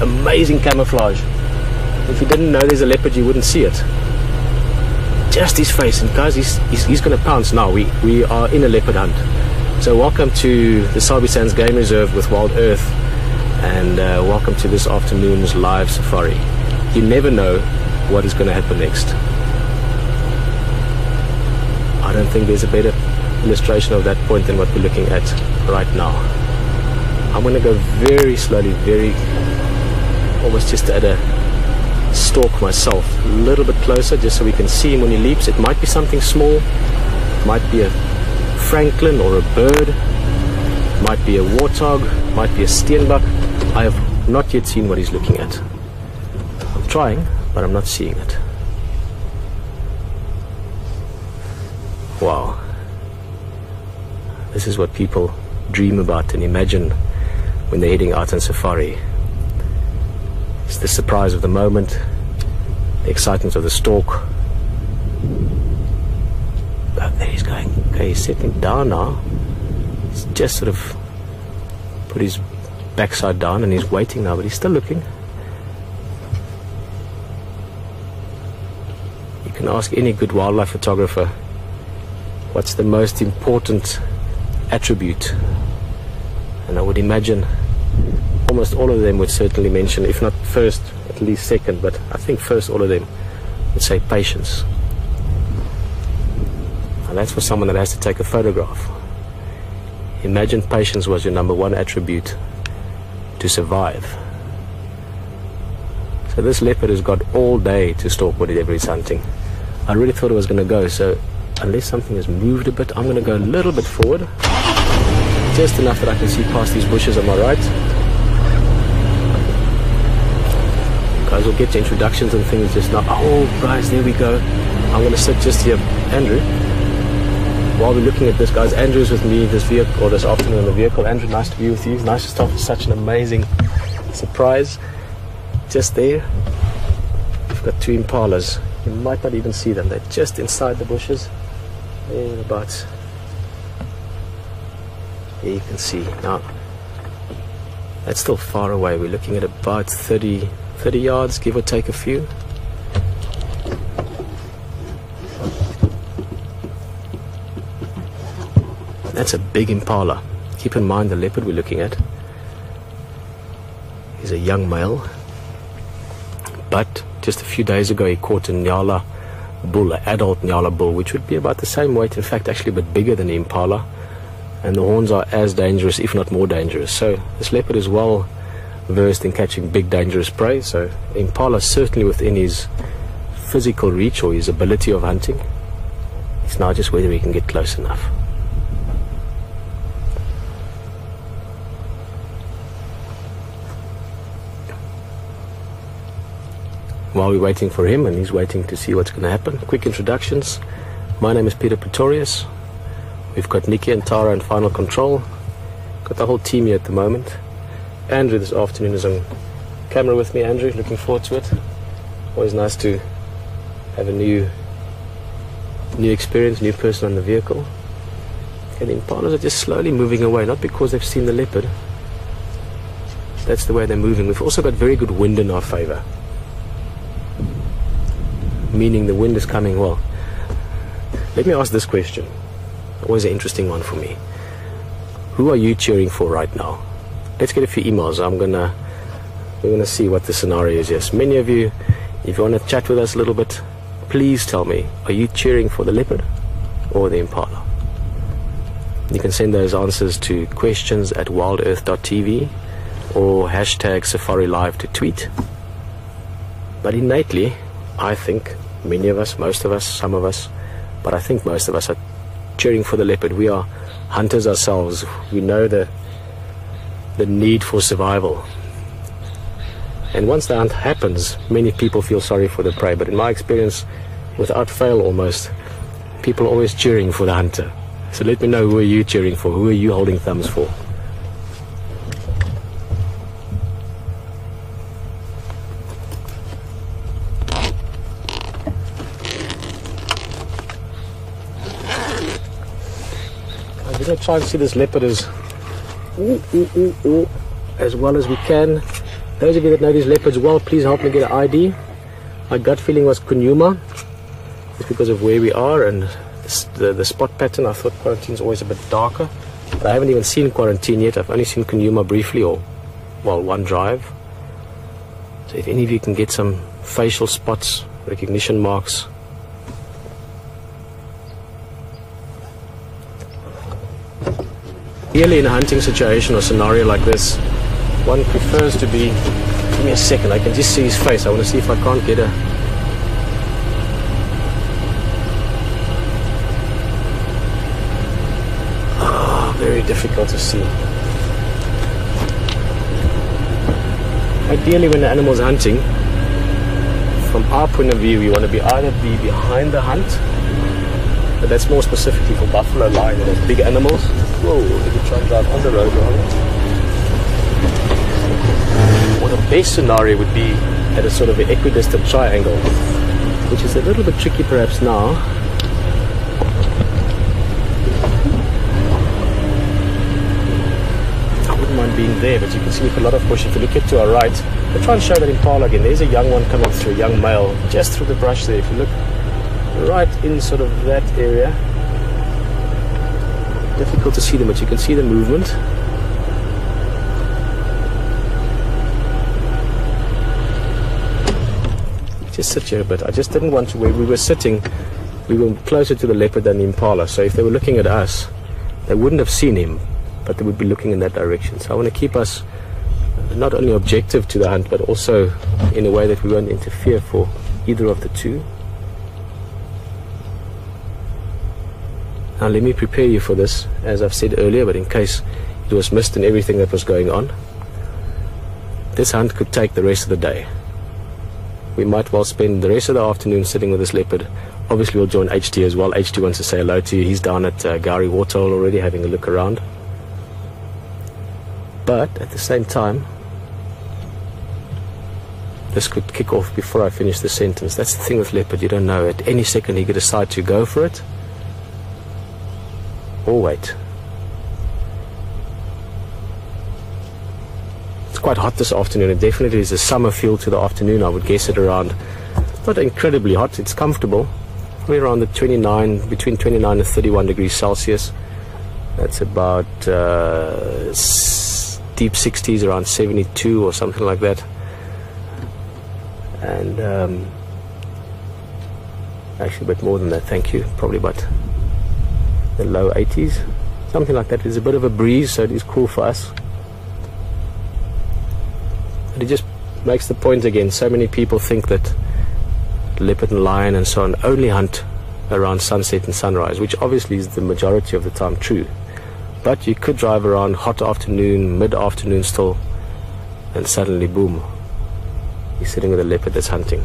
amazing camouflage. If you didn't know there's a leopard, you wouldn't see it. Just his face, and guys, he's going to pounce now. We are in a leopard hunt. So welcome to the Sabi Sands Game Reserve with WildEarth, and welcome to this afternoon's live safari. You never know what is going to happen next. I don't think there's a better illustration of that point than what we're looking at right now. I'm going to go very slowly, almost just at a stalk myself, a little bit closer, just so we can see him when he leaps. It might be something small, it might be a francolin or a bird, it might be a warthog, it might be a steenbok. I have not yet seen what he's looking at. I'm trying, but I'm not seeing it. Wow. This is what people dream about and imagine when they're heading out on safari. It's the surprise of the moment, the excitement of the stalk. Oh, there he's going. Okay, he's settling down now. He's just sort of put his backside down and he's waiting now, but he's still looking. You can ask any good wildlife photographer, what's the most important attribute? And I would imagine almost all of them would certainly mention, if not first, at least second, but I think first all of them would say patience. And that's for someone that has to take a photograph. Imagine patience was your number one attribute to survive. So this leopard has got all day to stalk whatever he's hunting. I really thought it was going to go, so unless something has moved a bit, I'm going to go a little bit forward, just enough that I can see past these bushes on my right. Guys, we'll get to introductions and things just now. Oh guys, there we go. I'm going to sit just here. Andrew, while we're looking at this, guys, Andrew's with me this afternoon in the vehicle. Andrew, nice to be with you. Nice to start with such an amazing surprise. Just there, we've got two impalas. You might not even see them. They're just inside the bushes. There about. There you can see. Now, that's still far away. We're looking at about 30 yards, give or take a few. That's a big impala. Keep in mind the leopard we're looking at is a young male, but just a few days ago he caught a Nyala bull, an adult Nyala bull, which would be about the same weight, in fact actually a bit bigger than the impala, and the horns are as dangerous, if not more dangerous. So this leopard is well versed in catching big dangerous prey, so impala is certainly within his physical reach or his ability of hunting. It's now just whether he can get close enough. While we're waiting for him and he's waiting to see what's going to happen, quick introductions. My name is Pieter Pretorius. We've got Nikki and Tara in final control. Got the whole team here at the moment. Andrew this afternoon is on camera with me. Andrew, looking forward to it. Always nice to have a new experience, new person on the vehicle. Okay, the impalas are just slowly moving away, not because they've seen the leopard. That's the way they're moving. We've also got very good wind in our favor, meaning the wind is coming well. Let me ask this question, always an interesting one for me. Who are you cheering for right now? Let's get a few emails. We're gonna see what the scenario is. Yes, many of you, if you want to chat with us a little bit, please tell me, are you cheering for the leopard or the impala? You can send those answers to questions@wildearth.tv or hashtag Safari Live to tweet. But innately, I think many of us, most of us, some of us, but I think most of us are cheering for the leopard. We are hunters ourselves. We know the need for survival. And once the hunt happens, many people feel sorry for the prey. But in my experience, without fail almost, people are always cheering for the hunter. So let me know, who are you cheering for? Who are you holding thumbs for? I'm going to try and see this leopard as well as we can. Those of you that know these leopards well, please help me get an ID. My gut feeling was Kunyuma, just because of where we are and the spot pattern. I thought Quarantine is always a bit darker, but I haven't even seen Quarantine yet. I've only seen Kunyuma briefly, or well, one drive. So if any of you can get some facial spots, recognition marks. Really, in a hunting situation or scenario like this, one prefers to be... Give me a second, I can just see his face. I want to see if I can't get a... Oh, very difficult to see. Ideally, when the animal's hunting, from our point of view, we want to be either behind the hunt, but that's more specifically for buffalo, lion, and those big animals. Whoa, let me try and drive on the road rather. Or the best scenario would be at a sort of an equidistant triangle, which is a little bit tricky perhaps now. I wouldn't mind being there, but you can see with a lot of bush. If you look at to our right, I'll try and show that impala again. There's a young one coming through, a young male, just through the brush there. If you look right in sort of that area, difficult to see them, but you can see the movement. Just sit here a bit. I just didn't want to, where we were sitting, we were closer to the leopard than the impala, so if they were looking at us, they wouldn't have seen him, but they would be looking in that direction. So I want to keep us not only objective to the hunt, but also in a way that we won't interfere for either of the two. Now let me prepare you for this, as I've said earlier, but in case it was missed in everything that was going on. This hunt could take the rest of the day. We might well spend the rest of the afternoon sitting with this leopard. Obviously we'll join HT as well. HT wants to say hello to you. He's down at Gowrie Waterhole already having a look around. But at the same time, this could kick off before I finish the sentence. That's the thing with leopard, you don't know. At any second he could decide to go for it or wait. It's quite hot this afternoon. It definitely is a summer feel to the afternoon. I would guess it around, not incredibly hot, it's comfortable, probably around the 29, between 29 and 31 degrees Celsius. That's about deep 60s, around 72 or something like that. And actually a bit more than that, thank you, probably about the low 80s, something like that. There's a bit of a breeze, so it is cool for us. But it just makes the point again, so many people think that leopard and lion and so on only hunt around sunset and sunrise, which obviously is the majority of the time true. But you could drive around hot afternoon, mid-afternoon still, and suddenly boom, you're sitting with a leopard that's hunting.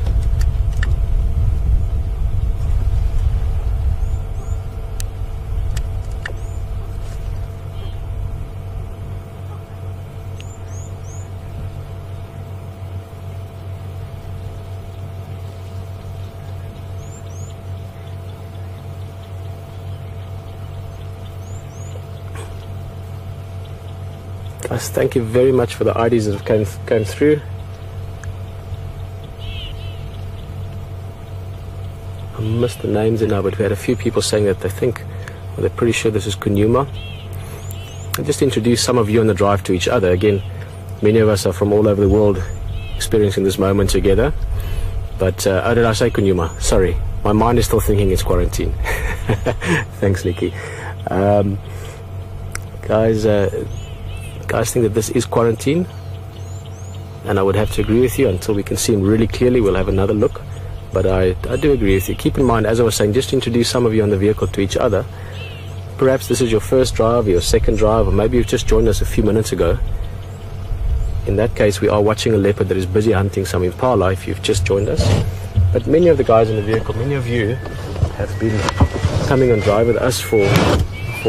Guys, thank you very much for the IDs that came through. I missed the names in now, but we had a few people saying that they think, well, they're pretty sure this is Kunyuma. I'll just introduce some of you on the drive to each other. Again, many of us are from all over the world experiencing this moment together. But, oh, did I say Kunyuma? Sorry, my mind is still thinking it's Quarantine. Thanks, Nikki. Guys think that this is Quarantine, and I would have to agree with you. Until we can see him really clearly, we'll have another look. But I do agree with you. Keep in mind, as I was saying, just introduce some of you on the vehicle to each other. Perhaps this is your first drive, your second drive, or maybe you've just joined us a few minutes ago. In that case, we are watching a leopard that is busy hunting some impala if you've just joined us. But many of the guys in the vehicle, many of you have been coming on drive with us for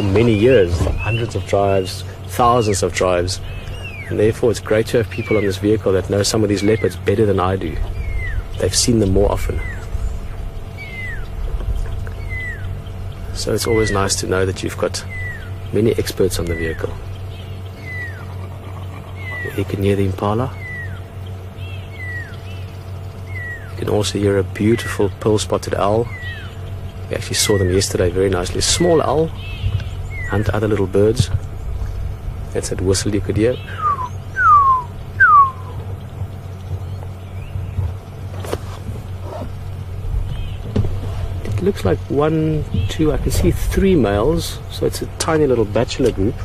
many years, hundreds of drives, thousands of drives, and therefore it's great to have people on this vehicle that know some of these leopards better than I do. They've seen them more often. So it's always nice to know that you've got many experts on the vehicle. You can hear the impala. You can also hear a beautiful pearl-spotted owl. We actually saw them yesterday very nicely. Small owl, hunt other little birds. That's that whistle you could hear. It looks like 1, 2, I can see 3 males, so it's a tiny little bachelor group.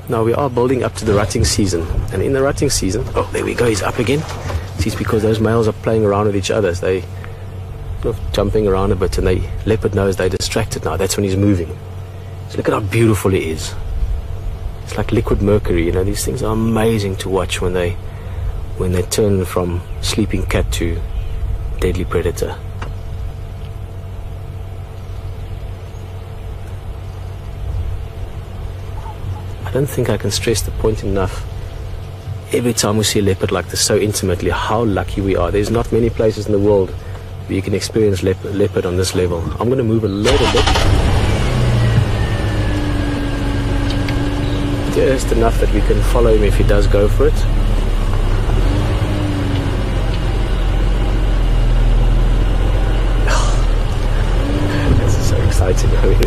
Now we are building up to the rutting season, and in the rutting season, oh, there we go, he's up again. See, it's because those males are playing around with each other. So they sort of jumping around a bit, and the leopard knows they're distracted now. That's when he's moving. So look at how beautiful he is. It's like liquid mercury, you know. These things are amazing to watch when they turn from sleeping cat to deadly predator. I don't think I can stress the point enough. Every time we see a leopard like this so intimately, how lucky we are. There's not many places in the world where you can experience leopard on this level. I'm going to move a little bit. Just enough that we can follow him if he does go for it. This is so exciting. I mean,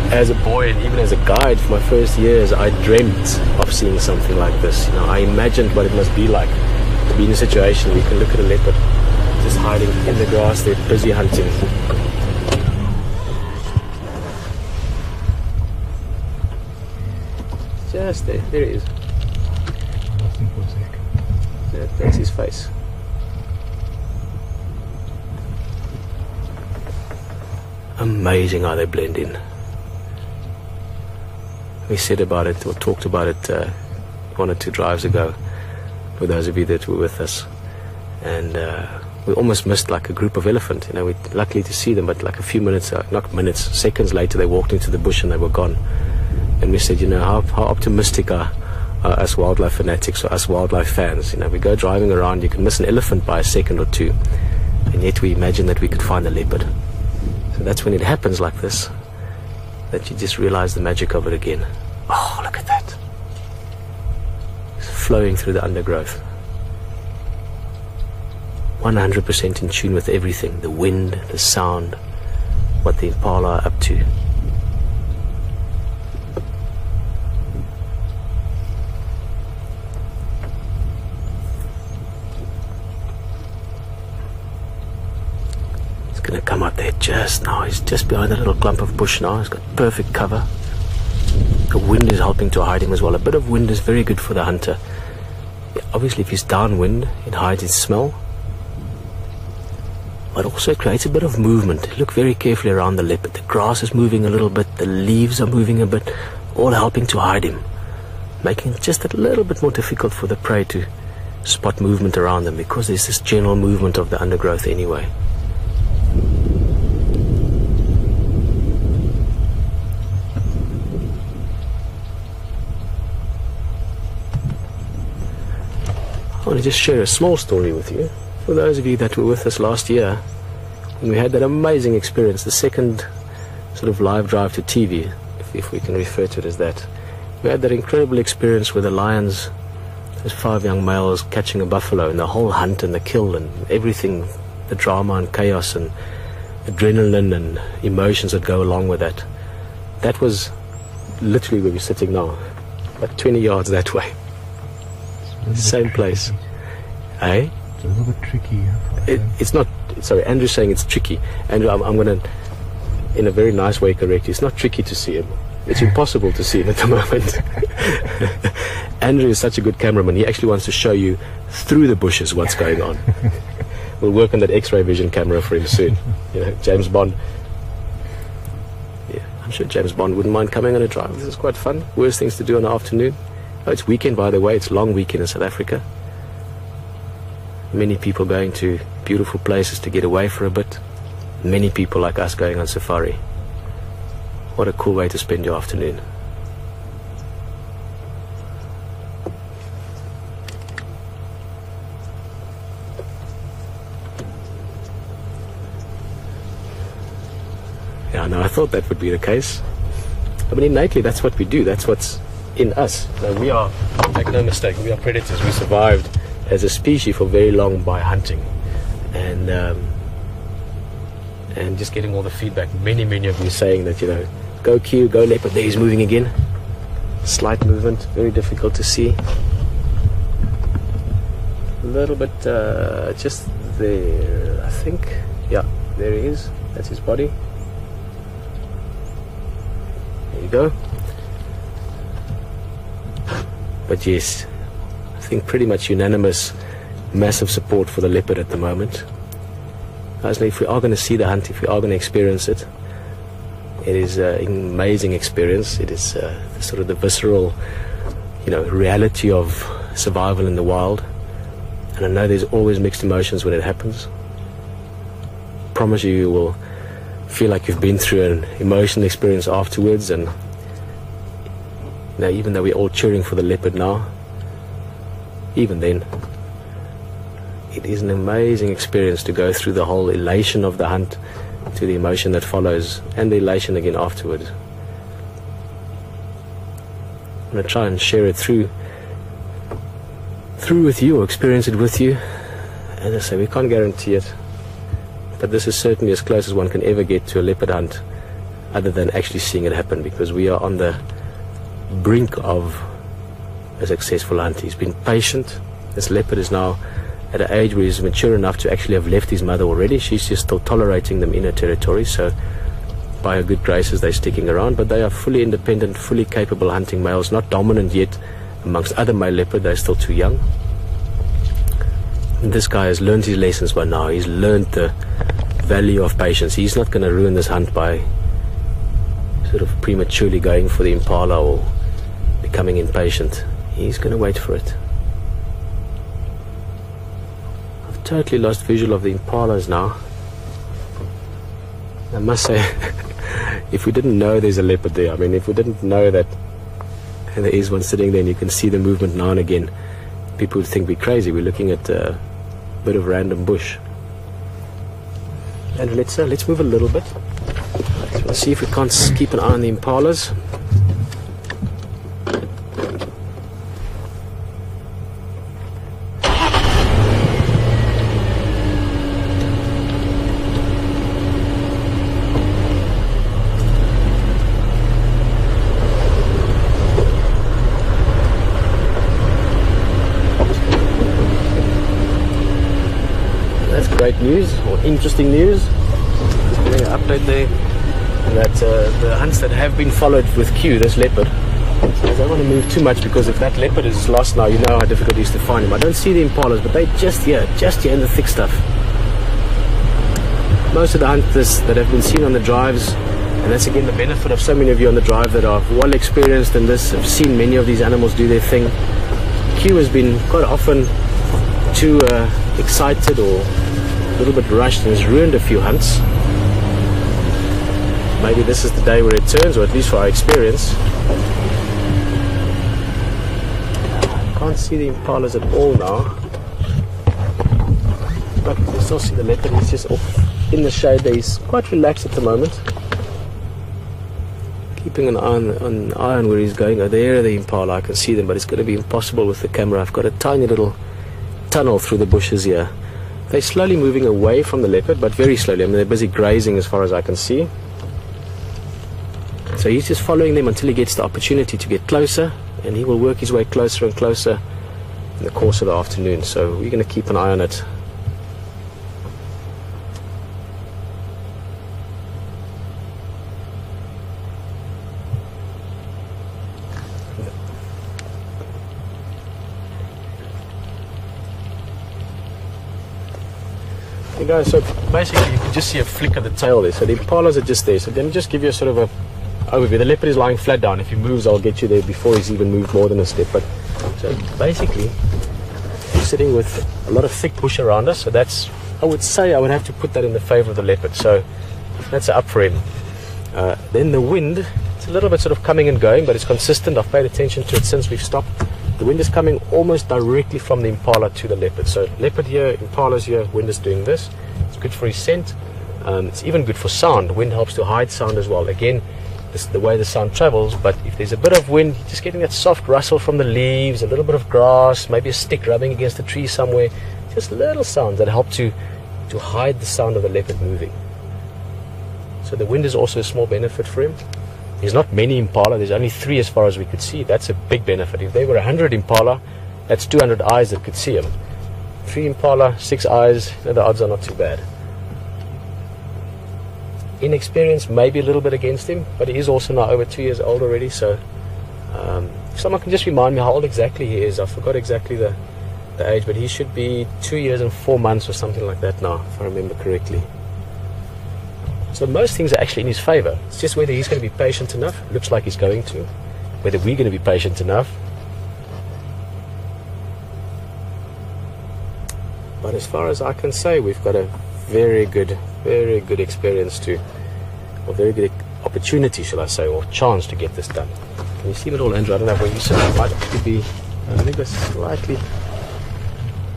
as a boy and even as a guide for my first years, I dreamt of seeing something like this. You know, I imagined what it must be like to be in a situation where you can look at a leopard just hiding in the grass. They're busy hunting. Just there he is. That's his face. Amazing how they blend in. We said about it, or talked about it 1 or 2 drives ago, for those of you that were with us. And we almost missed like a group of elephant. You know, we're lucky to see them, but like a few minutes, not minutes, seconds later, they walked into the bush and they were gone. And we said, you know, how optimistic are us wildlife fanatics or us wildlife fans? You know, we go driving around, you can miss an elephant by a second or 2, and yet we imagine that we could find a leopard. So that's when it happens like this, that you just realize the magic of it again. Oh, look at that. It's flowing through the undergrowth. 100% in tune with everything. The wind, the sound, what the impala are up to. He's going to come up there just now. He's just behind a little clump of bush now. He's got perfect cover. The wind is helping to hide him as well. A bit of wind is very good for the hunter. Yeah, obviously, if he's downwind, it hides his smell. But also it creates a bit of movement. Look very carefully around the leopard. The grass is moving a little bit. The leaves are moving a bit. All helping to hide him. Making it just a little bit more difficult for the prey to spot movement around them, because there's this general movement of the undergrowth anyway. I want to just share a small story with you. For those of you that were with us last year, when we had that amazing experience, the second sort of live drive to TV, if we can refer to it as that. We had that incredible experience with the lions, those 5 young males catching a buffalo, and the whole hunt and the kill and everything, the drama and chaos and adrenaline and emotions that go along with that. That was literally where we're sitting now, about 20 yards that way. Same place. Eh? It's a little bit tricky. It's not, sorry, Andrew's saying it's tricky. Andrew, I'm going to, in a very nice way, correct you. It's not tricky to see him. It's impossible to see him at the moment. Andrew is such a good cameraman. He actually wants to show you through the bushes what's going on. We'll work on that X-ray vision camera for him soon. You know, James Bond. Yeah, I'm sure James Bond wouldn't mind coming on a drive. This is quite fun. Worst things to do in the afternoon. Oh, it's weekend, by the way. It's long weekend in South Africa. Many people going to beautiful places to get away for a bit. Many people like us going on safari. What a cool way to spend your afternoon. Yeah, no, I thought that would be the case. I mean, innately, that's what we do. That's what's in us. Now, we are, make no mistake, we are predators. We survived as a species for very long by hunting, and just getting all the feedback. Many of you saying that, you know, go Q, go leopard. There he's moving again. Slight movement, very difficult to see. A little bit just there, I think. Yeah, there he is. That's his body. There you go. But yes, I think pretty much unanimous, massive support for the leopard at the moment. Guys, if we are going to see the hunt, if we are going to experience it, it is an amazing experience. It is sort of the visceral, you know, reality of survival in the wild. And I know there's always mixed emotions when it happens. I promise you, you will feel like you've been through an emotional experience afterwards. And you know, even though we're all cheering for the leopard now, even then, it is an amazing experience to go through the whole elation of the hunt, to the emotion that follows, and the elation again afterwards. I'm going to try and share it through with you, or experience it with you. As I say, we can't guarantee it, but this is certainly as close as one can ever get to a leopard hunt, other than actually seeing it happen, because we are on the brink of a successful hunt. He's been patient. This leopard is now at an age where he's mature enough to actually have left his mother already. She's just still tolerating them in her territory, so by her good graces they're sticking around, but they are fully independent, fully capable hunting males, not dominant yet amongst other male leopard. They're still too young. And this guy has learned his lessons by now. He's learned the value of patience. He's not going to ruin this hunt by sort of prematurely going for the impala or becoming impatient. He's going to wait for it. Totally lost visual of the impalas now. I must say, if we didn't know there's a leopard there, I mean, if we didn't know that and there is one sitting there and you can see the movement now and again, people would think we're crazy. We're looking at a bit of random bush. And let's move a little bit. So we'll see if we can't keep an eye on the impalas. Great news, or interesting news. Just getting an update there that the hunts that have been followed with Q, this leopard, so I don't want to move too much, because if that leopard is lost now, you know how difficult it is to find him. I don't see the impalas, but they're just here in the thick stuff. Most of the hunters that have been seen on the drives, and that's again the benefit of so many of you on the drive that are well experienced in this, have seen many of these animals do their thing. Q has been quite often too excited or a little bit rushed and has ruined a few hunts. Maybe this is the day where it turns, or at least for our experience. I can't see the impalas at all now, but you still see the leopard. He's just off in the shade there. He's quite relaxed at the moment, keeping an eye on where he's going. Oh, there the impala, I can see them, but it's going to be impossible with the camera. I've got a tiny little tunnel through the bushes here. They're slowly moving away from the leopard, but very slowly. I mean, they're busy grazing as far as I can see. So he's just following them until he gets the opportunity to get closer, and he will work his way closer and closer in the course of the afternoon. So we're going to keep an eye on it. You know, so basically you can just see a flick of the tail there. So the impalas are just there. So let me just give you a sort of a overview. The leopard is lying flat down. If he moves, I'll get you there before he's even moved more than a step. But so basically, we're sitting with a lot of thick bush around us. So that's, I would say, I would have to put that in the favor of the leopard. So that's up for him. Then the wind, it's a little bit sort of coming and going, but it's consistent. I've paid attention to it since we've stopped. The wind is coming almost directly from the impala to the leopard. So leopard here, impalas here, wind is doing this. It's good for his scent. It's even good for sound. Wind helps to hide sound as well. Again, the way the sound travels, but if there's a bit of wind, just getting that soft rustle from the leaves, a little bit of grass, maybe a stick rubbing against a tree somewhere, just little sounds that help to hide the sound of the leopard moving. So the wind is also a small benefit for him. There's not many impala, there's only 3 as far as we could see. That's a big benefit. If there were 100 impala, that's 200 eyes that could see him. 3 impala, 6 eyes, the odds are not too bad. Inexperience maybe a little bit against him, but he is also now over 2 years old already, so if someone can just remind me how old exactly he is. I forgot exactly the age, but he should be 2 years and 4 months or something like that now, if I remember correctly. So most things are actually in his favor. It's just whether he's going to be patient enough. Looks like he's going to. Whether we're going to be patient enough. But as far as I can say, we've got a very good experience or very good opportunity, shall I say, or chance to get this done. Can you see it all, Andrew? I don't know where you sit. It might actually be, I think it's slightly, I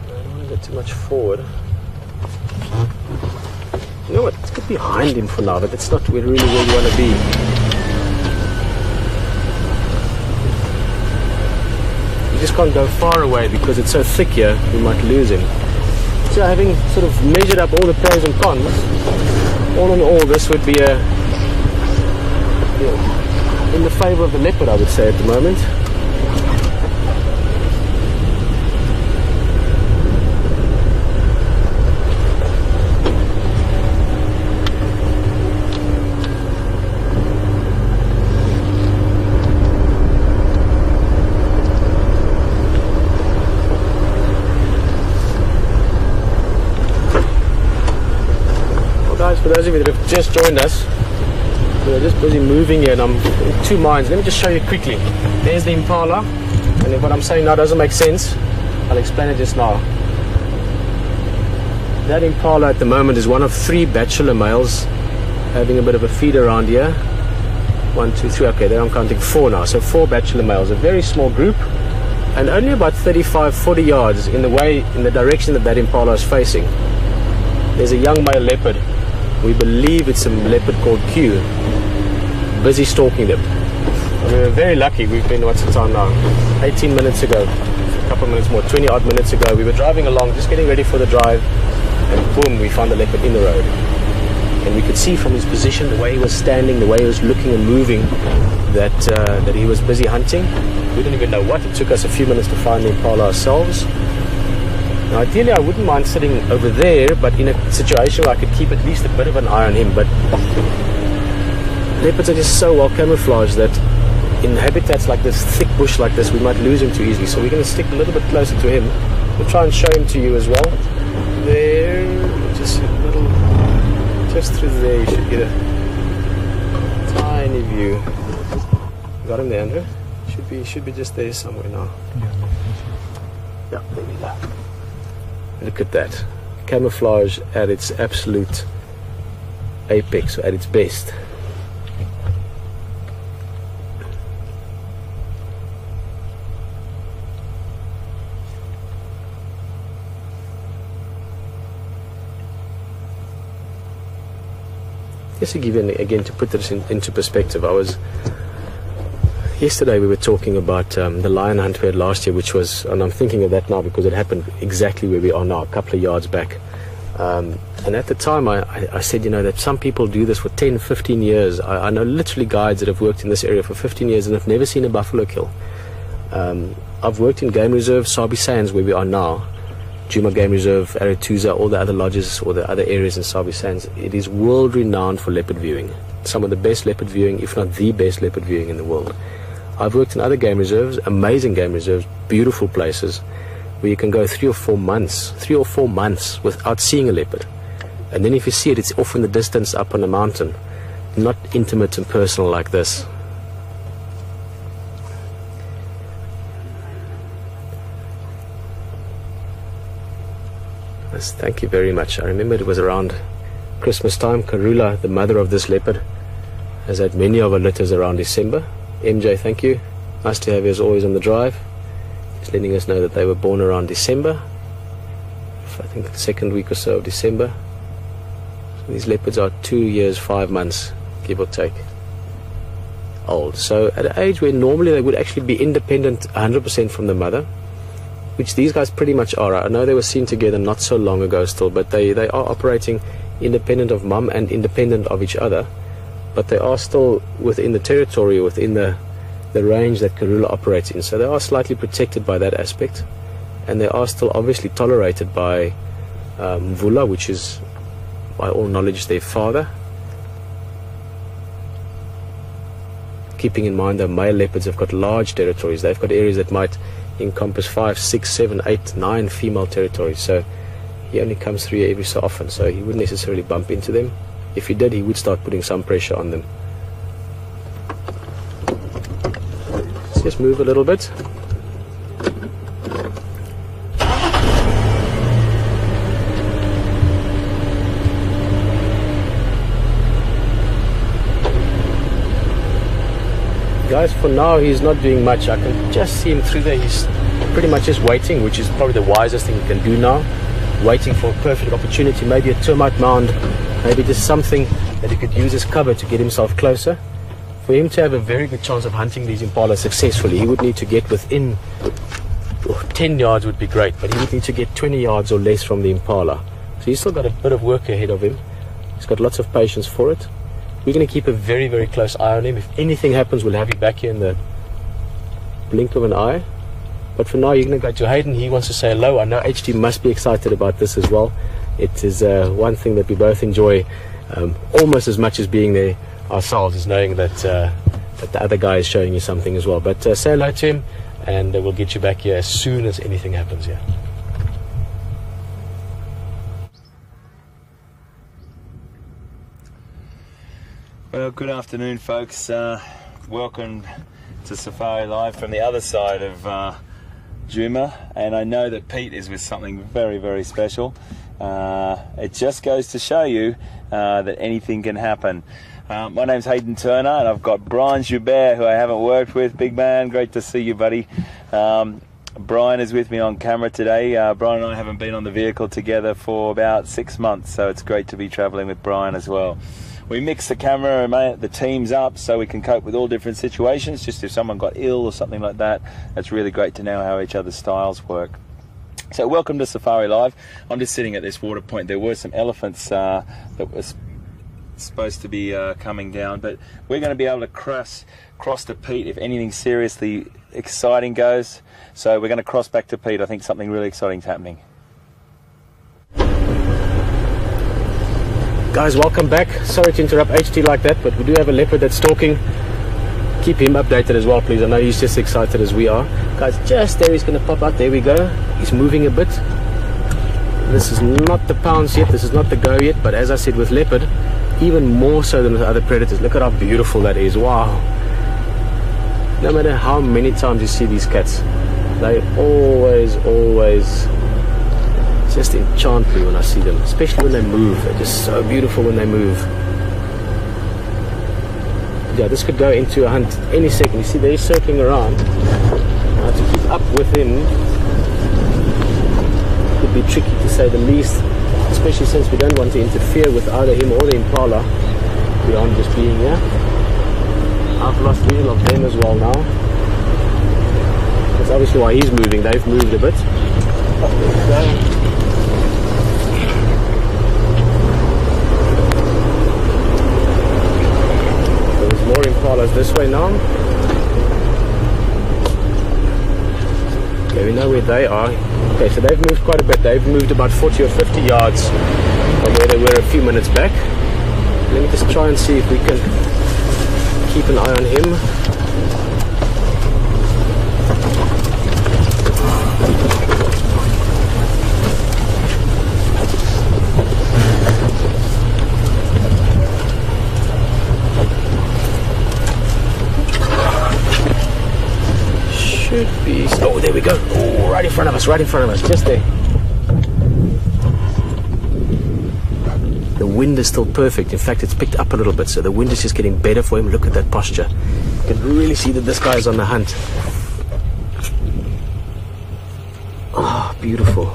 don't want to get too much forward. You know what, let's get behind him for now, but that's not really where you want to be. You just can't go far away because it's so thick here, you might lose him. So having sort of measured up all the pros and cons, all in all this would be in the favor of the leopard, I would say, at the moment. For those of you that have just joined us, we're just busy moving here and I'm in 2 minds. Let me just show you quickly. There's the impala, and if what I'm saying now doesn't make sense, I'll explain it just now. That impala at the moment is one of 3 bachelor males having a bit of a feed around here. 1, 2, 3, okay, there I'm counting 4 now, so 4 bachelor males, a very small group, and only about 35-40 yards in the direction that impala is facing. There's a young male leopard. We believe it's a leopard called Q, busy stalking them. And we were very lucky. We've been, what's the time now? 18 minutes ago, a couple of minutes more, 20 odd minutes ago. We were driving along, just getting ready for the drive, and boom, we found the leopard in the road. And we could see from his position, the way he was standing, the way he was looking and moving, that he was busy hunting. We didn't even know what. It took us a few minutes to find the impala ourselves. Now, ideally, I wouldn't mind sitting over there, but in a situation where I could keep at least a bit of an eye on him. But leopards are just so well camouflaged that in habitats like this, thick bush like this, we might lose him too easily. So we're going to stick a little bit closer to him. We'll try and show him to you as well. There, just a little, just through there, you should get a tiny view. Got him there, Andrew? Should be just there somewhere now. Yeah, there we go. Look at that. Camouflage at its absolute apex, or at its best. Just to give you, again, to put this into perspective, yesterday we were talking about the lion hunt we had last year, which was, and I'm thinking of that now because it happened exactly where we are now, a couple of yards back. And at the time I said, that some people do this for 10, 15 years. I know literally guides that have worked in this area for 15 years and have never seen a buffalo kill. I've worked in game reserve, Sabi Sands, where we are now, Juma Game Reserve, Aratuza, all the other lodges or the other areas in Sabi Sands. It is world renowned for leopard viewing. Some of the best leopard viewing, if not the best leopard viewing in the world. I've worked in other game reserves, amazing game reserves, beautiful places, where you can go 3 or 4 months without seeing a leopard. And then if you see it, it's off in the distance up on a mountain, not intimate and personal like this. Yes, thank you very much. I remember it was around Christmas time. Karula, the mother of this leopard, has had many of her litters around December. MJ, thank you. Nice to have you as always on the drive. Just letting us know that they were born around December. I think the second week or so of December. So these leopards are 2 years, 5 months, give or take. old. So at an age where normally they would actually be independent 100% from the mother, which these guys pretty much are. I know they were seen together not so long ago still, but they are operating independent of mum and independent of each other, but they are still within the territory, within the range that Karula operates in. So they are slightly protected by that aspect, and they are still obviously tolerated by Mvula, which is by all knowledge their father. Keeping in mind that male leopards have got large territories. They've got areas that might encompass 5, 6, 7, 8, 9 female territories. So he only comes through here every so often, so he wouldn't necessarily bump into them. If he did, he would start putting some pressure on them. Let's just move a little bit. Guys, for now he's not doing much. I can just see him through there. He's pretty much just waiting, which is probably the wisest thing he can do now. Waiting for a perfect opportunity, maybe a termite mound, maybe just something that he could use as cover to get himself closer. For him to have a very good chance of hunting these impalas successfully, he would need to get within 10 yards would be great, but he would need to get 20 yards or less from the impala. So he's still got a bit of work ahead of him. He's got lots of patience for it. We're going to keep a very, very close eye on him. If anything happens, we'll have you back here in the blink of an eye. But for now, you're going to go to Hayden. He wants to say hello. I know HT must be excited about this as well. It is one thing that we both enjoy almost as much as being there ourselves, is knowing that, that the other guy is showing you something as well. But say hello to him, and we'll get you back here as soon as anything happens here. Well, good afternoon, folks. Welcome to Safari Live from the other side of Djuma, and I know that Pete is with something very, very special. It just goes to show you that anything can happen. My name's Hayden Turner, and I've got Brian Joubert, who I haven't worked with. Big man, great to see you, buddy. Brian is with me on camera today. Brian and I haven't been on the vehicle together for about 6 months, so it's great to be traveling with Brian as well. We mix the camera and the teams up so we can cope with all different situations. Just if someone got ill or something like that, it's really great to know how each other's styles work. So welcome to Safari Live. I'm just sitting at this water point. There were some elephants that was supposed to be coming down, but we're going to be able to cross to Pete if anything seriously exciting goes. So we're going to cross back to Pete. I think something really exciting is happening. Guys, welcome back. Sorry to interrupt HT like that, but we do have a leopard that's stalking. Keep him updated as well, please. I know he's just excited as we are. Guys, just there, he's going to pop out. There we go. He's moving a bit. This is not the pounce yet. This is not the go yet. But as I said, with leopard, even more so than with other predators. Look at how beautiful that is. Wow. No matter how many times you see these cats, they always just enchant me when I see them, especially when they move. They're just so beautiful when they move. Yeah, this could go into a hunt any second. You see, they're circling around. Now, to keep up with him could be tricky, to say the least, especially since we don't want to interfere with either him or the impala beyond just being here. I've lost visual of them as well now. That's obviously why he's moving. They've moved a bit. There we go. More impalas this way now. Okay, we know where they are. Okay, so they've moved quite a bit. They've moved about 40 or 50 yards from where they were a few minutes back. Let me just try and see if we can keep an eye on him. Should be. Oh, there we go. Oh, right in front of us, just there. The wind is still perfect. In fact, it's picked up a little bit, so the wind is just getting better for him. Look at that posture. You can really see that this guy is on the hunt. Oh, beautiful.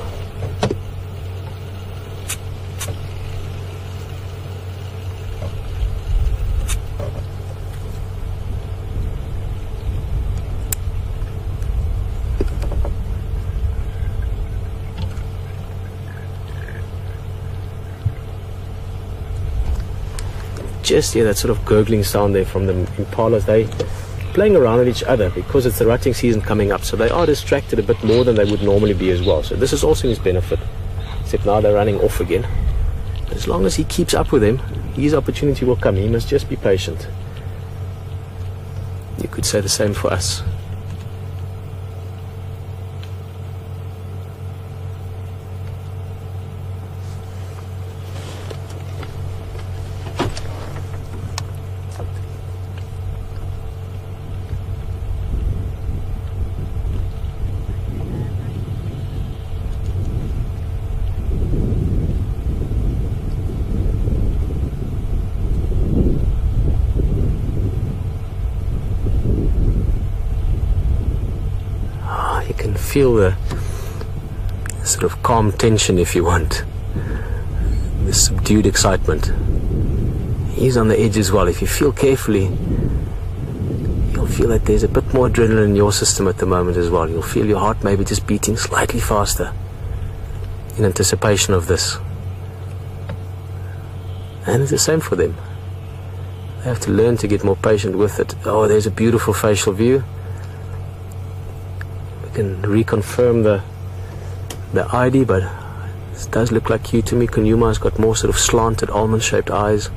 just hear that sort of gurgling sound there from the impalas. They playing around with each other because it's the rutting season coming up, so they are distracted a bit more than they would normally be as well. So this is also his benefit, except now they're running off again. As long as he keeps up with him, his opportunity will come. He must just be patient. You could say the same for us. Feel the sort of calm tension, if you want, the subdued excitement. He's on the edge as well. If you feel carefully, you'll feel that there's a bit more adrenaline in your system at the moment as well. You'll feel your heart maybe just beating slightly faster in anticipation of this. And it's the same for them. They have to learn to get more patient with it. Oh, there's a beautiful facial view. Can reconfirm the ID, but this does look like Q to me. Kunyuma's got more sort of slanted almond shaped eyes.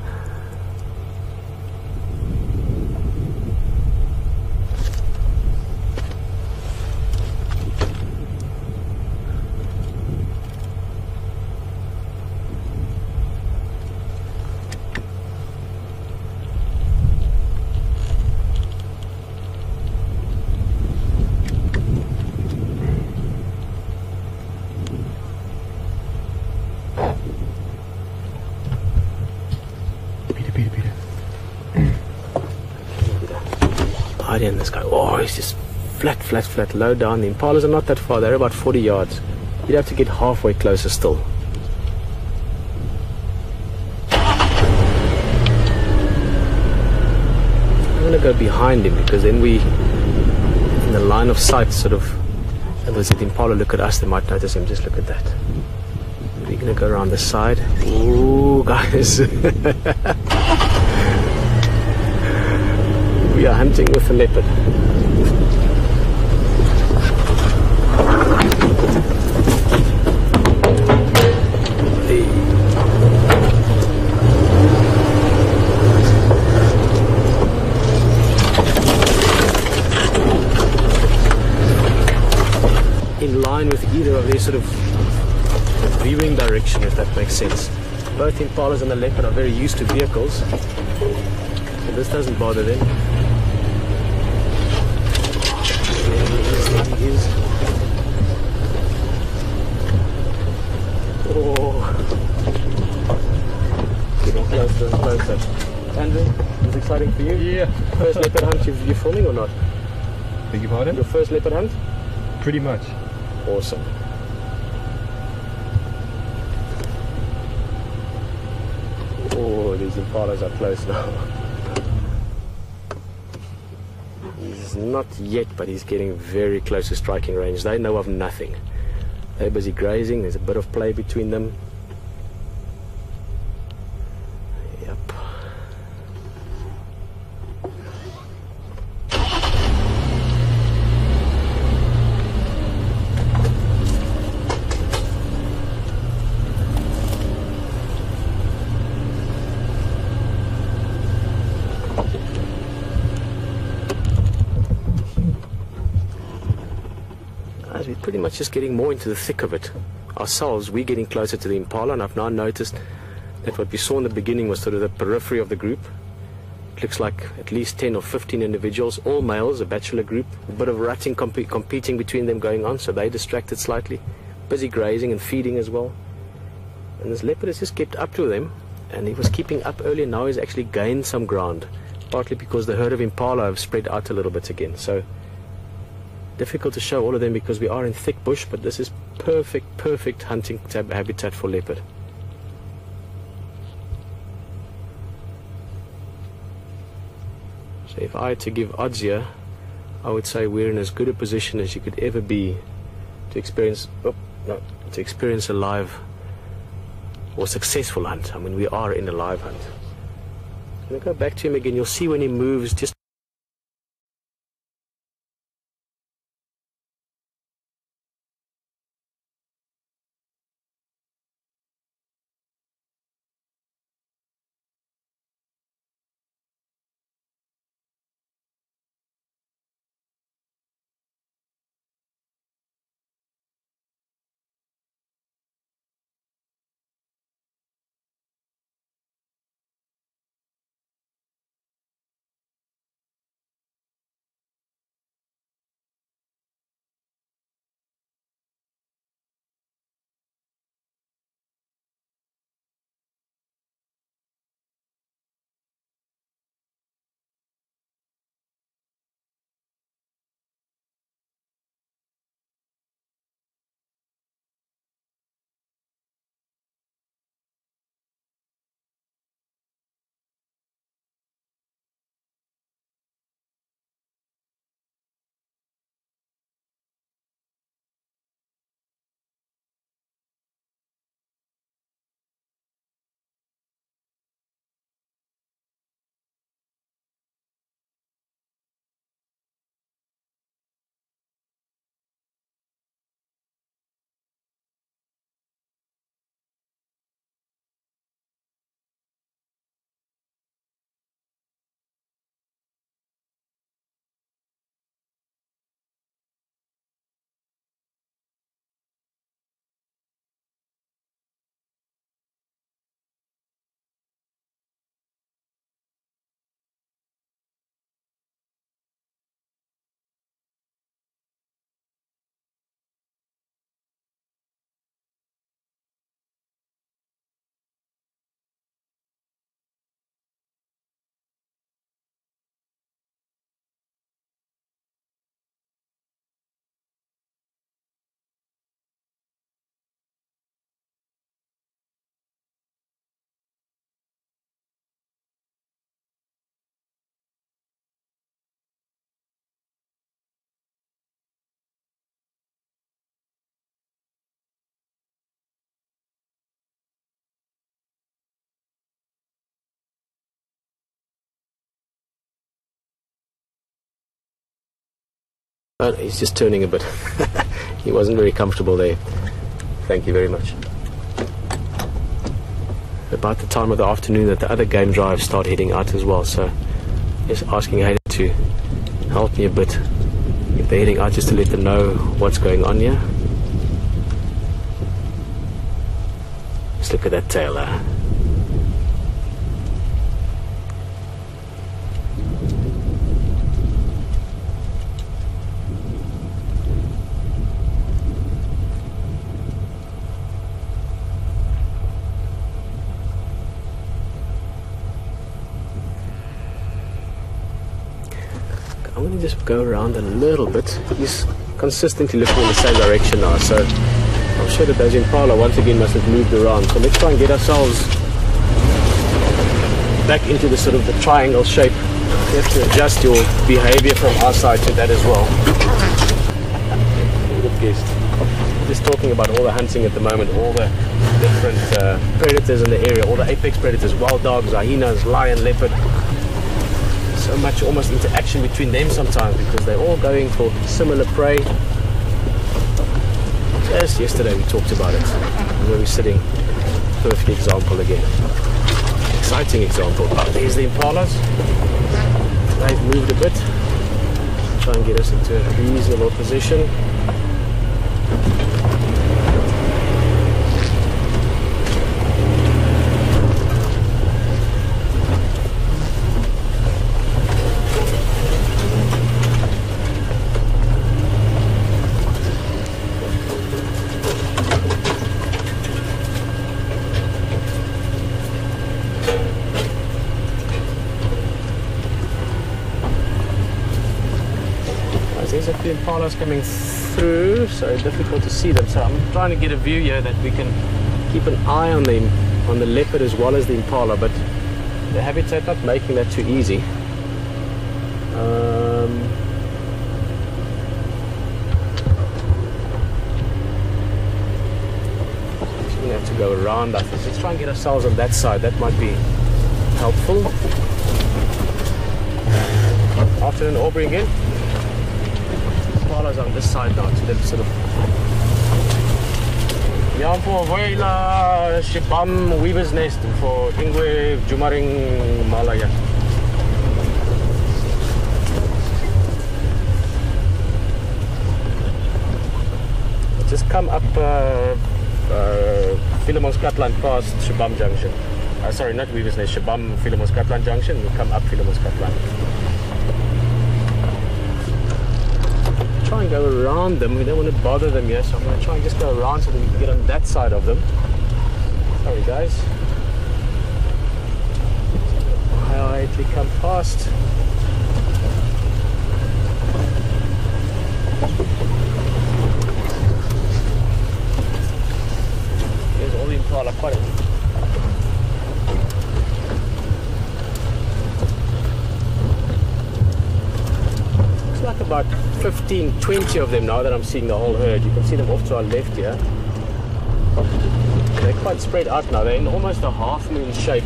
And this guy, oh, he's just flat, low down. The impalas are not that far, they're about 40 yards. You'd have to get halfway closer still. I'm going to go behind him because then we, in the line of sight, sort of, and as the impala look at us, they might notice him. Just look at that. We're going to go around the side. Ooh, guys. We are hunting with a leopard. In line with either of their sort of viewing direction, if that makes sense. Both impalas and the leopard are very used to vehicles, so this doesn't bother them. Getting closer and closer. Andrew, is this exciting for you? Yeah. First leopard hunt you're filming or not? Beg your pardon? Your first leopard hunt? Pretty much. Awesome. Oh, these impalas are close now. He's not yet, but he's getting very close to striking range. They know of nothing. They're busy grazing. There's a bit of play between them. Yep. We're pretty much just getting more into the thick of it. Ourselves, we're getting closer to the impala, and I've now noticed that what we saw in the beginning was sort of the periphery of the group. It looks like at least 10 or 15 individuals, all males, a bachelor group, a bit of rutting competing between them going on, so they distracted slightly, busy grazing and feeding as well. And this leopard has just kept up to them, and he was keeping up earlier. Now he's actually gained some ground, partly because the herd of impala have spread out a little bit again. So difficult to show all of them because we are in thick bush, but this is perfect hunting habitat for leopard. So if I had to give odds here, I would say we're in as good a position as you could ever be to experience a live or successful hunt. I mean, we are in a live hunt. I'm going to go back to him again. You'll see when he moves, just he's just turning a bit. He wasn't very comfortable there. Thank you very much. About the time of the afternoon that the other game drives start heading out as well, so just asking Hayden to help me a bit if they're heading out, just to let them know what's going on here. Just look at that tail there. I'm going to just go around a little bit. He's consistently looking in the same direction now, so I'm sure that those impala once again must have moved around. So let's try and get ourselves back into the sort of the triangle shape. You have to adjust your behavior from our side to that as well. Good guess. Just talking about all the hunting at the moment, all the different predators in the area, all the apex predators, wild dogs, hyenas, lion, leopard. So much almost interaction between them sometimes because they're all going for similar prey. Just yesterday we talked about it, where we're sitting. Perfect example again. Exciting example. Oh, there's the impalas. They've moved a bit. Try and get us into a reasonable position. There's a few impalas coming through, so difficult to see them. So I'm trying to get a view here that we can keep an eye on them, on the leopard as well as the impala, but the habitat not making that too easy. We're going to have to go around, I think. Let's try and get ourselves on that side. That might be helpful. Afternoon, Aubrey again. Impalas on this side now to the sort of Yampo Wela Shibam Weaver's Nest for Ingwe Jumaring Malaya. Just come up Philemon's Catland past Shibam Junction. Sorry, not Weaver's Nest, Shibam Philemon's Catland Junction. We'll come up Philemon's Catland. Try and go around them. We don't want to bother them yet, so I'm going to try and just go around so that we can get on that side of them. Sorry guys. Quietly come past. Here's all the impala, quite a like about 15, 20 of them now that I'm seeing the whole herd. You can see them off to our left here. They're quite spread out now. They're in almost a half moon shape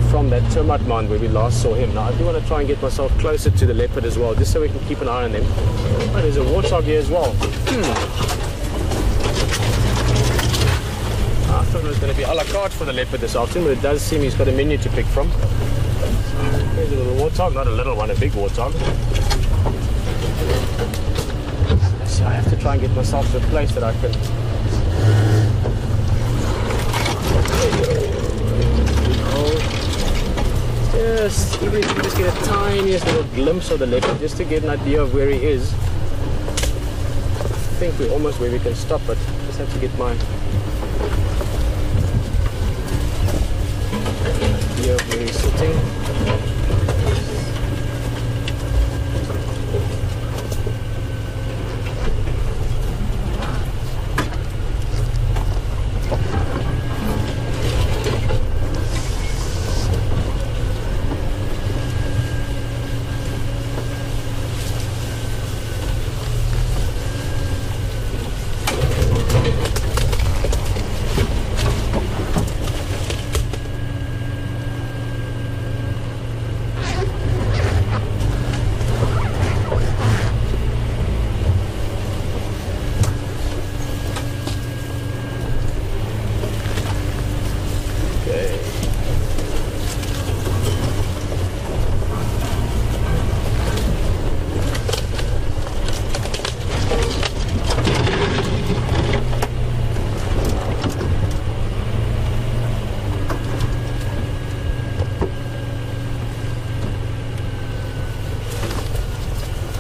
from that termite mound where we last saw him. Now I do want to try and get myself closer to the leopard as well, just so we can keep an eye on them. Oh, there's a warthog here as well. I thought it was going to be a la carte for the leopard this afternoon, but it does seem he's got a menu to pick from. There's a little warthog, not a little one, a big warthog. So I have to try and get myself to a place that I can. Just, even if you can just get a tiniest little glimpse of the leopard, just to get an idea of where he is. I think we're almost where we can stop, but just have to get my idea of where he's sitting.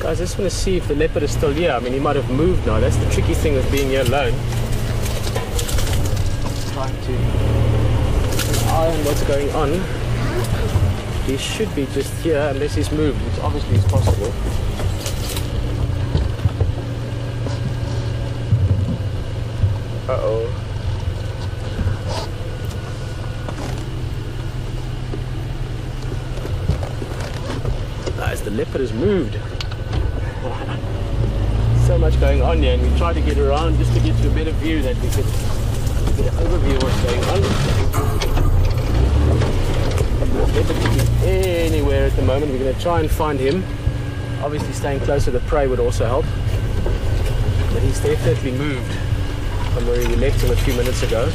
I just want to see if the leopard is still here. I mean, he might have moved now. That's the tricky thing with being here alone. Trying to keep an eye on what's going on. He should be just here unless he's moved, which obviously is possible. Uh-oh. Nice, the leopard has moved. So much going on here, and we try to get around just to get to a better view that we could get an overview of what's going on. The leopard could be anywhere at the moment. We're going to try and find him. Obviously staying close to the prey would also help. But he's definitely moved from where we left him a few minutes ago.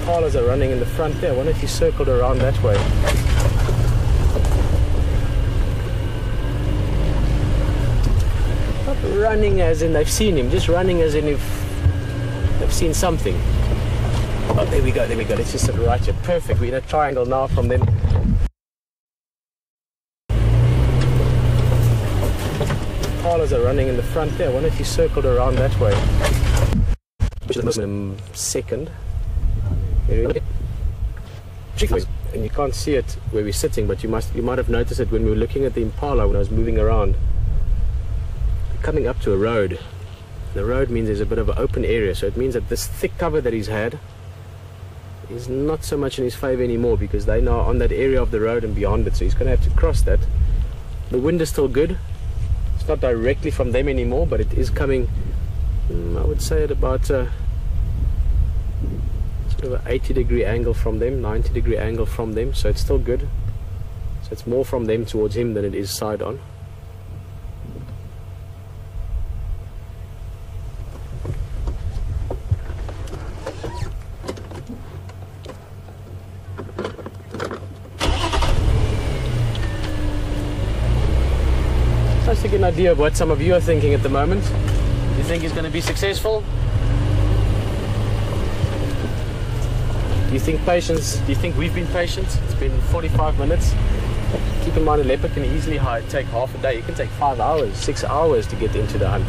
Impalas are running in the front there. I wonder if he circled around that way. Not running as in they've seen him, just running as in if they've seen something. Oh, there we go, there we go. Let's just sit right here. Perfect. We're in a triangle now from them. Impalas are running in the front there. I wonder if he circled around that way. Second. And you can't see it where we're sitting, but you might have noticed it when we were looking at the impala when I was moving around. We're coming up to a road. The road means there's a bit of an open area, so it means that this thick cover that he's had is not so much in his favor anymore, because they're now on that area of the road and beyond it, so he's going to have to cross that. The wind is still good. It's not directly from them anymore, but it is coming, I would say, at about sort of an 80-degree angle from them, 90-degree angle from them, so it's still good. So it's more from them towards him than it is side on. Just to get an idea of what some of you are thinking at the moment. Do you think he's going to be successful? Do you think patience? Do you think we've been patient? It's been 45 minutes. Keep in mind, a leopard can easily take half a day. It can take 5 hours, 6 hours to get into the hunt.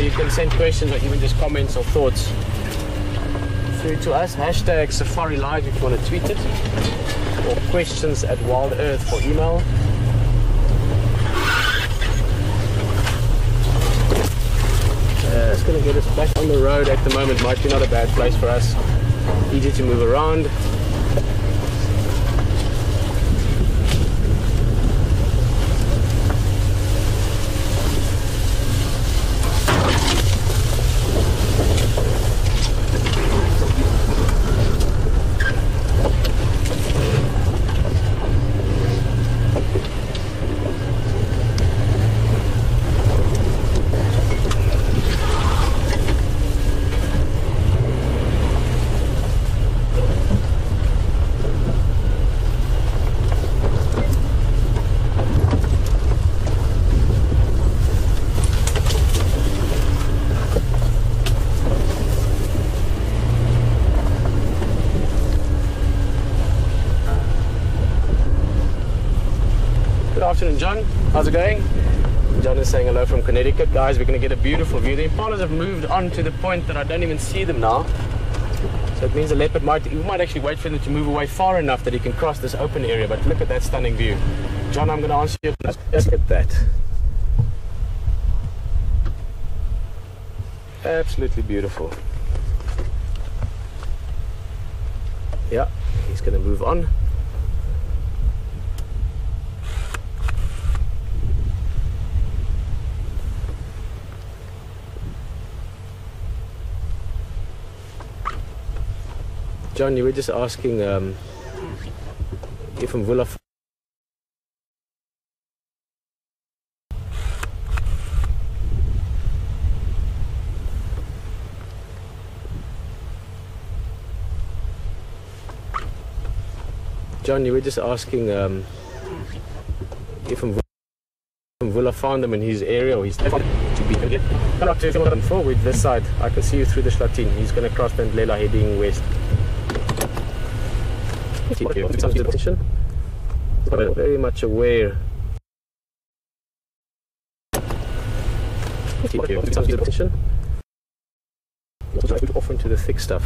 You can send questions or even just comments or thoughts through to us. Hashtag Safari Live if you want to tweet it, or questions at WildEarth for email. It's going to get us back on the road at the moment. Might be not a bad place for us. Easy to move around. Good afternoon, John. How's it going? John is saying hello from Connecticut. Guys, we're going to get a beautiful view. The impalas have moved on to the point that I don't even see them now. So it means the leopard might actually wait for them to move away far enough that he can cross this open area. But look at that stunning view. John, I'm going to answer you. Let's look at that. Absolutely beautiful. Yeah, he's going to move on. John, you were just asking if Mvula. John, you were just asking if Mvula found them in his area, or he's to be with this side. I can see you through the Schlatin. He's going to cross Ndlela heading west. Very much aware. Off into the thick stuff.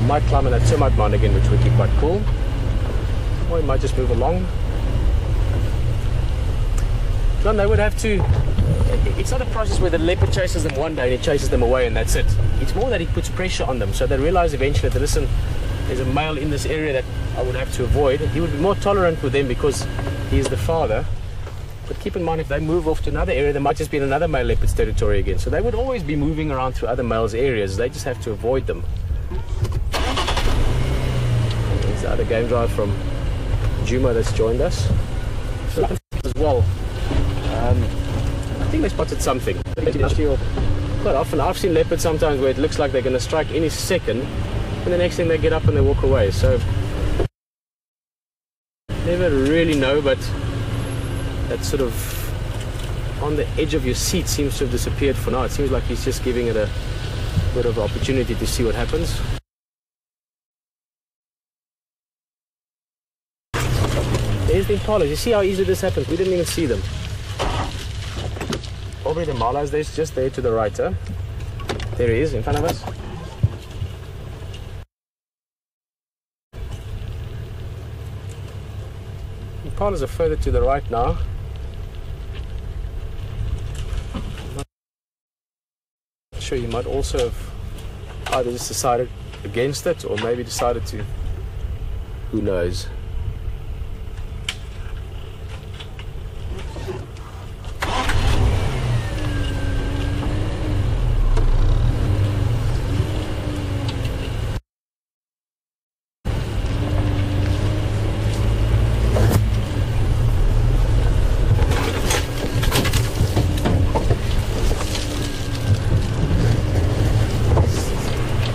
Might climb in that termite mound again, which would be quite cool. Or he might just move along. John, they would have to. It's not a process where the leopard chases them one day and he chases them away and that's it. It's more that he puts pressure on them, so they realize eventually that, listen, there's a male in this area that I would have to avoid. He would be more tolerant with them because he is the father. But keep in mind, if they move off to another area, there might just be in another male leopard's territory again. So they would always be moving around through other males' areas. They just have to avoid them. There's the other game drive from Juma that's joined us as well. I think they spotted something. Quite often I've seen leopards sometimes where it looks like they're going to strike any second, and the next thing they get up and they walk away. So never really know, but that sort of on the edge of your seat seems to have disappeared for now. It seems like he's just giving it a bit of opportunity to see what happens. There's the impalas. You see how easy this happens? We didn't even see them. Aubrey the Impala is just there to the right, huh? There he is, in front of us. Impalas are further to the right now. I'm sure you might also have either just decided against it or maybe decided to. Who knows?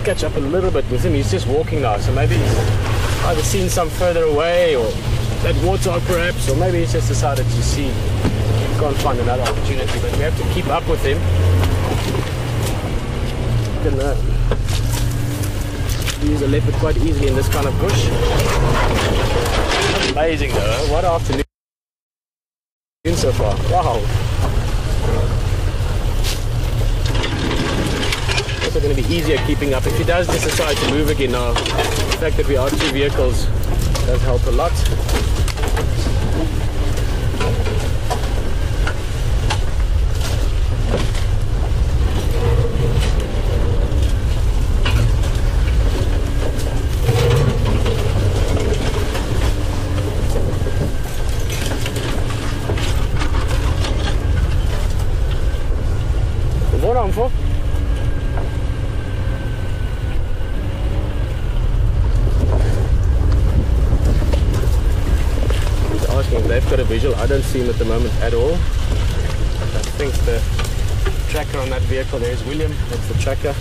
Catch up a little bit with him. He's just walking now, so maybe he's either seen some further away or that warthog perhaps, or maybe he's just decided to see, can't find another opportunity, but we have to keep up with him. You can use a leopard quite easily in this kind of bush. Amazing though, what afternoon so far, wow. Also going to be easier keeping up if he does just decide to move again now. The fact that we are 2 vehicles does help a lot. Wat dan voor? If they've got a visual, I don't see him at the moment at all. I think the tracker on that vehicle there is William, that's the tracker.